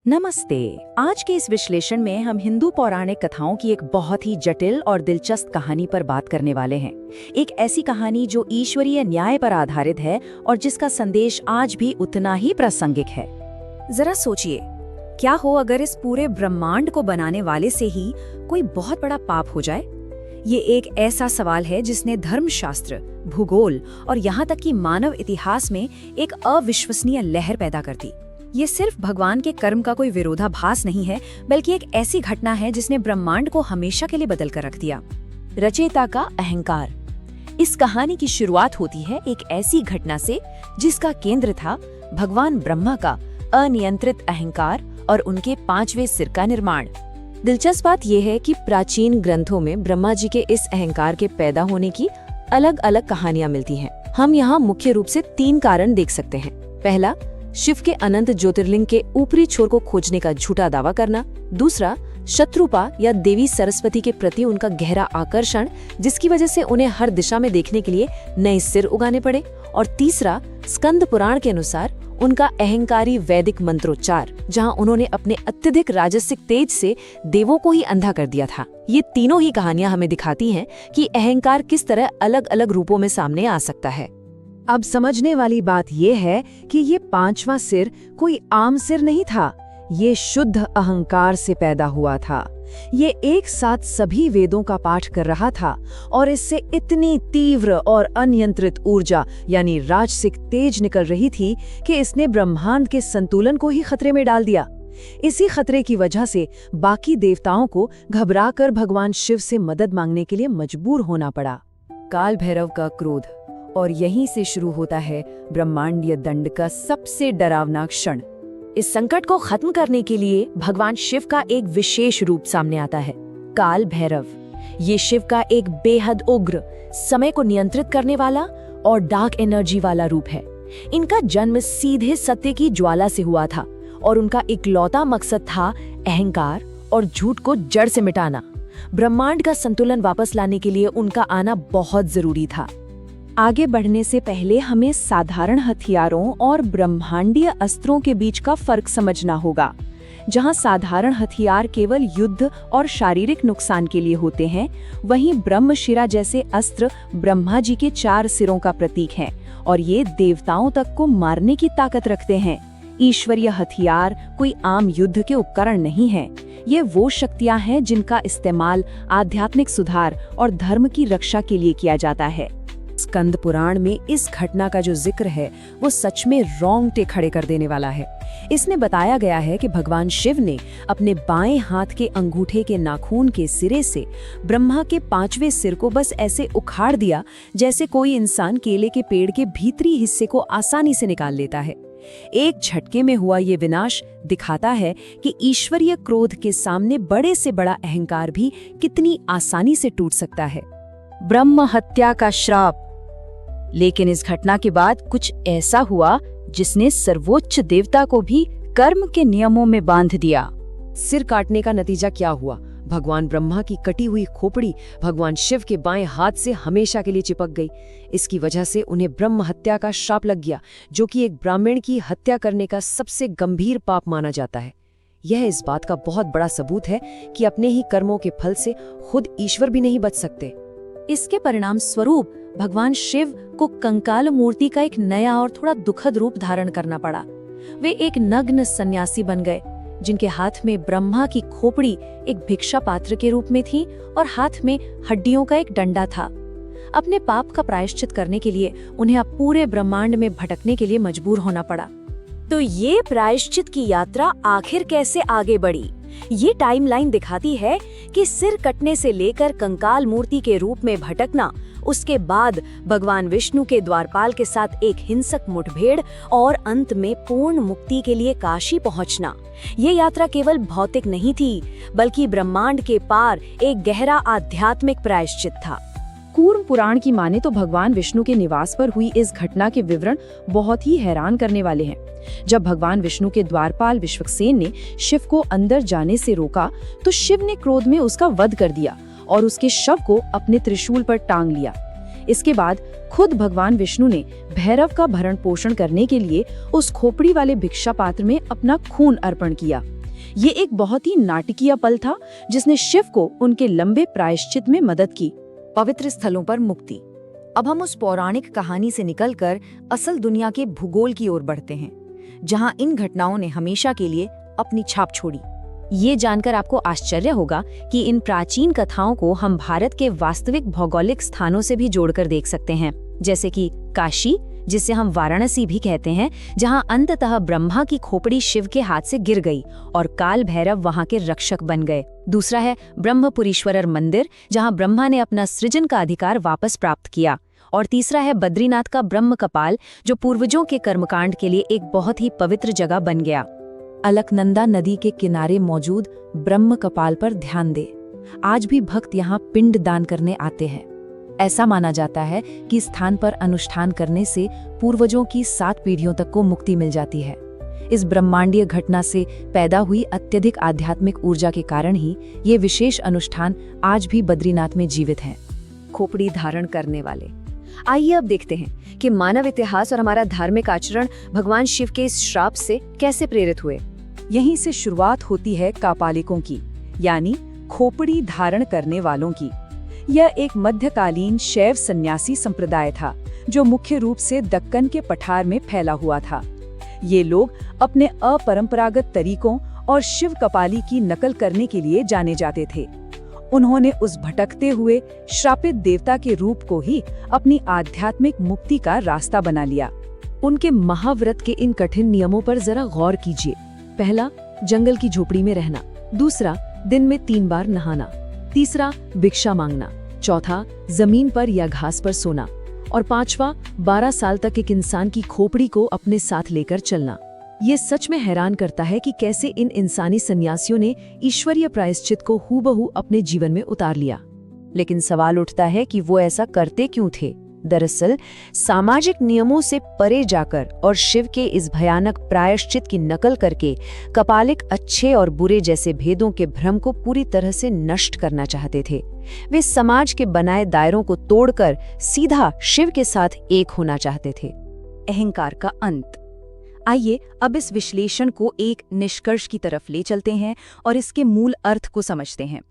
नमस्ते। आज के इस विश्लेषण में हम हिंदू पौराणिक कथाओं की एक बहुत ही जटिल और दिलचस्प कहानी पर बात करने वाले हैं। एक ऐसी कहानी जो ईश्वरीय न्याय पर आधारित है और जिसका संदेश आज भी उतना ही प्रासंगिक है। जरा सोचिए, क्या हो अगर इस पूरे ब्रह्मांड को बनाने वाले से ही कोई बहुत बड़ा पाप हो जाए? ये एक ऐसा सवाल है जिसने धर्मशास्त्र, भूगोल और यहाँ तक कि मानव इतिहास में एक अविश्वसनीय लहर पैदा कर दी। ये सिर्फ भगवान के कर्म का कोई विरोधाभास नहीं है, बल्कि एक ऐसी घटना है जिसने ब्रह्मांड को हमेशा के लिए बदल कर रख दिया। रचयिता का अहंकार। इस कहानी की शुरुआत होती है एक ऐसी घटना से जिसका केंद्र था भगवान ब्रह्मा का अनियंत्रित अहंकार और उनके 5वें सिर का निर्माण। दिलचस्प बात यह है कि प्राचीन ग्रंथों में ब्रह्मा जी के इस अहंकार के पैदा होने की अलग अलग कहानियां मिलती हैं। हम यहाँ मुख्य रूप से 3 कारण देख सकते हैं। पहला, शिव के अनंत ज्योतिर्लिंग के ऊपरी छोर को खोजने का झूठा दावा करना। दूसरा, शत्रुपा या देवी सरस्वती के प्रति उनका गहरा आकर्षण, जिसकी वजह से उन्हें हर दिशा में देखने के लिए नए सिर उगाने पड़े। और तीसरा, स्कंद पुराण के अनुसार उनका अहंकारी वैदिक मंत्रोच्चार, जहां उन्होंने अपने अत्यधिक राजसिक तेज से देवों को ही अंधा कर दिया था। ये तीनों ही कहानियां हमें दिखाती हैं कि अहंकार किस तरह अलग अलग रूपों में सामने आ सकता है। अब समझने वाली बात यह है कि ये 5वां सिर कोई आम सिर नहीं था। ये शुद्ध अहंकार से पैदा हुआ था। ये एक साथ सभी वेदों का पाठ कर रहा था और इससे इतनी तीव्र और अनियंत्रित ऊर्जा यानी राजसिक तेज निकल रही थी कि इसने ब्रह्मांड के संतुलन को ही खतरे में डाल दिया। इसी खतरे की वजह से बाकी देवताओं को घबराकर भगवान शिव से मदद मांगने के लिए मजबूर होना पड़ा। काल भैरव का क्रोध, और यहीं से शुरू होता है ब्रह्मांडीय दंड का सबसे डरावना क्षण। इस संकट को खत्म करने के लिए भगवान शिव का एक विशेष रूप सामने आता है, काल भैरव। ये शिव का एक बेहद उग्र, समय को नियंत्रित करने वाला और डार्क एनर्जी वाला रूप है। इनका जन्म सीधे सत्य की ज्वाला से हुआ था और उनका इकलौता मकसद था अहंकार और झूठ को जड़ से मिटाना। ब्रह्मांड का संतुलन वापस लाने के लिए उनका आना बहुत जरूरी था। आगे बढ़ने से पहले हमें साधारण हथियारों और ब्रह्मांडीय अस्त्रों के बीच का फर्क समझना होगा। जहां साधारण हथियार केवल युद्ध और शारीरिक नुकसान के लिए होते हैं, वहीं ब्रह्मशिरा जैसे अस्त्र ब्रह्मा जी के 4 सिरों का प्रतीक हैं और ये देवताओं तक को मारने की ताकत रखते हैं। ईश्वरीय हथियार कोई आम युद्ध के उपकरण नहीं है। ये वो शक्तियां हैं जिनका इस्तेमाल आध्यात्मिक सुधार और धर्म की रक्षा के लिए किया जाता है। स्कंद पुराण में इस घटना का जो जिक्र है वो सच में रोंगटे खड़े कर देने वाला है। इसमें बताया गया है कि भगवान शिव ने अपने बाएं हाथ के अंगूठे के नाखून के सिरे से ब्रह्मा के 5वें सिर को बस ऐसे उखाड़ दिया जैसे कोई इंसान केले के पेड़ के भीतरी हिस्से को आसानी से निकाल लेता है। एक झटके में हुआ ये विनाश दिखाता है कि ईश्वरीय क्रोध के सामने बड़े से बड़ा अहंकार भी कितनी आसानी से टूट सकता है। ब्रह्म हत्या का श्राप। लेकिन इस घटना के बाद कुछ ऐसा हुआ जिसने सर्वोच्च देवता को भी कर्म के नियमों में बांध दिया। सिर काटने का नतीजा क्या हुआ? भगवान ब्रह्मा की कटी हुई खोपड़ी भगवान शिव के बाएं हाथ से हमेशा के लिए चिपक गई। इसकी वजह से उन्हें ब्रह्म हत्या का श्राप लग गया, जो कि एक ब्राह्मण की हत्या करने का सबसे गंभीर पाप माना जाता है। यह इस बात का बहुत बड़ा सबूत है कि अपने ही कर्मों के फल से खुद ईश्वर भी नहीं बच सकते। इसके परिणाम स्वरूप भगवान शिव को कंकाल मूर्ति का एक नया और थोड़ा दुखद रूप धारण करना पड़ा। वे एक नग्न सन्यासी बन गए, जिनके हाथ में ब्रह्मा की खोपड़ी एक भिक्षा पात्र के रूप में थी और हाथ में हड्डियों का एक डंडा था। अपने पाप का प्रायश्चित करने के लिए उन्हें अब पूरे ब्रह्मांड में भटकने के लिए मजबूर होना पड़ा। तो ये प्रायश्चित की यात्रा आखिर कैसे आगे बढ़ी? ये टाइमलाइन दिखाती है कि सिर कटने से लेकर कंकाल मूर्ति के रूप में भटकना, उसके बाद भगवान विष्णु के द्वारपाल के साथ एक हिंसक मुठभेड़ और अंत में पूर्ण मुक्ति के लिए काशी पहुंचना। ये यात्रा केवल भौतिक नहीं थी, बल्कि ब्रह्मांड के पार एक गहरा आध्यात्मिक प्रायश्चित था। कूर्म पुराण की माने तो भगवान विष्णु के निवास पर हुई इस घटना के विवरण बहुत ही हैरान करने वाले हैं। जब भगवान विष्णु के द्वारपाल विश्वक्सेन ने शिव को अंदर जाने से रोका, तो शिव ने क्रोध में उसका वध कर दिया और उसके शव को अपने त्रिशूल पर टांग लिया। इसके बाद खुद भगवान विष्णु ने भैरव का भरण पोषण करने के लिए उस खोपड़ी वाले भिक्षा पात्र में अपना खून अर्पण किया। ये एक बहुत ही नाटकीय पल था जिसने शिव को उनके लंबे प्रायश्चित में मदद की। पवित्र स्थलों पर मुक्ति। अब हम उस पौराणिक कहानी से निकलकर असल दुनिया के भूगोल की ओर बढ़ते हैं, जहां इन घटनाओं ने हमेशा के लिए अपनी छाप छोड़ी। ये जानकर आपको आश्चर्य होगा कि इन प्राचीन कथाओं को हम भारत के वास्तविक भौगोलिक स्थानों से भी जोड़कर देख सकते हैं, जैसे कि काशी, जिसे हम वाराणसी भी कहते हैं, जहां अंततः ब्रह्मा की खोपड़ी शिव के हाथ से गिर गई और काल भैरव वहां के रक्षक बन गए। दूसरा है ब्रह्मपुरीश्वरर मंदिर, जहां ब्रह्मा ने अपना सृजन का अधिकार वापस प्राप्त किया। और तीसरा है बद्रीनाथ का ब्रह्म कपाल, जो पूर्वजों के कर्मकांड के लिए एक बहुत ही पवित्र जगह बन गया। अलकनंदा नदी के किनारे मौजूद ब्रह्म कपाल पर ध्यान दे। आज भी भक्त यहाँ पिंड दान करने आते हैं। ऐसा माना जाता है कि स्थान पर अनुष्ठान करने से पूर्वजों की 7 पीढ़ियों तक को मुक्ति मिल जाती है। इस ब्रह्मांडीय घटना से पैदा हुई अत्यधिक आध्यात्मिक ऊर्जा के कारण ही ये विशेष अनुष्ठान आज भी बद्रीनाथ में जीवित हैं। खोपड़ी धारण करने वाले। आइए अब देखते हैं कि मानव इतिहास और हमारा धार्मिक आचरण भगवान शिव के इस श्राप से कैसे प्रेरित हुए। यहीं से शुरुआत होती है कापालिकों की, यानी खोपड़ी धारण करने वालों की। यह एक मध्यकालीन शैव सन्यासी संप्रदाय था जो मुख्य रूप से दक्कन के पठार में फैला हुआ था। ये लोग अपने अपरंपरागत तरीकों और शिव कपाली की नकल करने के लिए जाने जाते थे। उन्होंने उस भटकते हुए श्रापित देवता के रूप को ही अपनी आध्यात्मिक मुक्ति का रास्ता बना लिया। उनके महाव्रत के इन कठिन नियमों पर जरा गौर कीजिए। पहला, जंगल की झोपड़ी में रहना। दूसरा, दिन में 3 बार नहाना। तीसरा, भिक्षा मांगना। चौथा, जमीन पर या घास पर सोना। और पांचवा, 12 साल तक एक इंसान की खोपड़ी को अपने साथ लेकर चलना। ये सच में हैरान करता है कि कैसे इन इंसानी सन्यासियों ने ईश्वरीय प्रायश्चित को हूबहू अपने जीवन में उतार लिया। लेकिन सवाल उठता है कि वो ऐसा करते क्यों थे। दरअसल सामाजिक नियमों से परे जाकर और शिव के इस भयानक प्रायश्चित की नकल करके कपालिक अच्छे और बुरे जैसे भेदों के भ्रम को पूरी तरह से नष्ट करना चाहते थे। वे समाज के बनाए दायरों को तोड़कर सीधा शिव के साथ एक होना चाहते थे। अहंकार का अंत। आइए अब इस विश्लेषण को एक निष्कर्ष की तरफ ले चलते हैं और इसके मूल अर्थ को समझते हैं।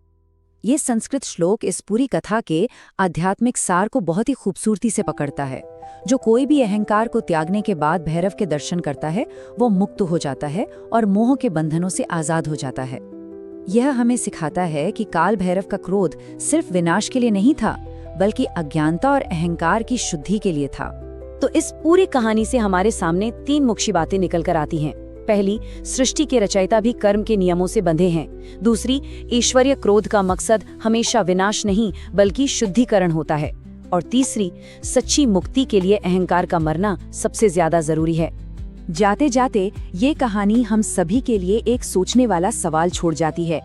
ये संस्कृत श्लोक इस पूरी कथा के आध्यात्मिक सार को बहुत ही खूबसूरती से पकड़ता है। जो कोई भी अहंकार को त्यागने के बाद भैरव के दर्शन करता है, वो मुक्त हो जाता है और मोह के बंधनों से आजाद हो जाता है। यह हमें सिखाता है कि काल भैरव का क्रोध सिर्फ विनाश के लिए नहीं था, बल्कि अज्ञानता और अहंकार की शुद्धि के लिए था। तो इस पूरी कहानी से हमारे सामने 3 मुख्य बातें निकल कर आती हैं। पहली, सृष्टि के रचयिता भी कर्म के नियमों से बंधे हैं। दूसरी, ईश्वरीय क्रोध का मकसद हमेशा विनाश नहीं बल्कि शुद्धिकरण होता है। और तीसरी, सच्ची मुक्ति के लिए अहंकार का मरना सबसे ज्यादा जरूरी है। जाते जाते ये कहानी हम सभी के लिए एक सोचने वाला सवाल छोड़ जाती है।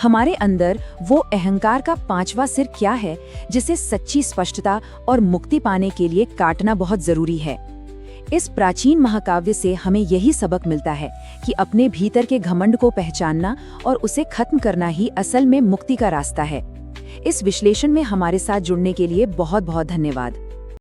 हमारे अंदर वो अहंकार का 5वां सिर क्या है जिसे सच्ची स्पष्टता और मुक्ति पाने के लिए काटना बहुत जरूरी है। इस प्राचीन महाकाव्य से हमें यही सबक मिलता है कि अपने भीतर के घमंड को पहचानना और उसे खत्म करना ही असल में मुक्ति का रास्ता है। इस विश्लेषण में हमारे साथ जुड़ने के लिए बहुत बहुत धन्यवाद।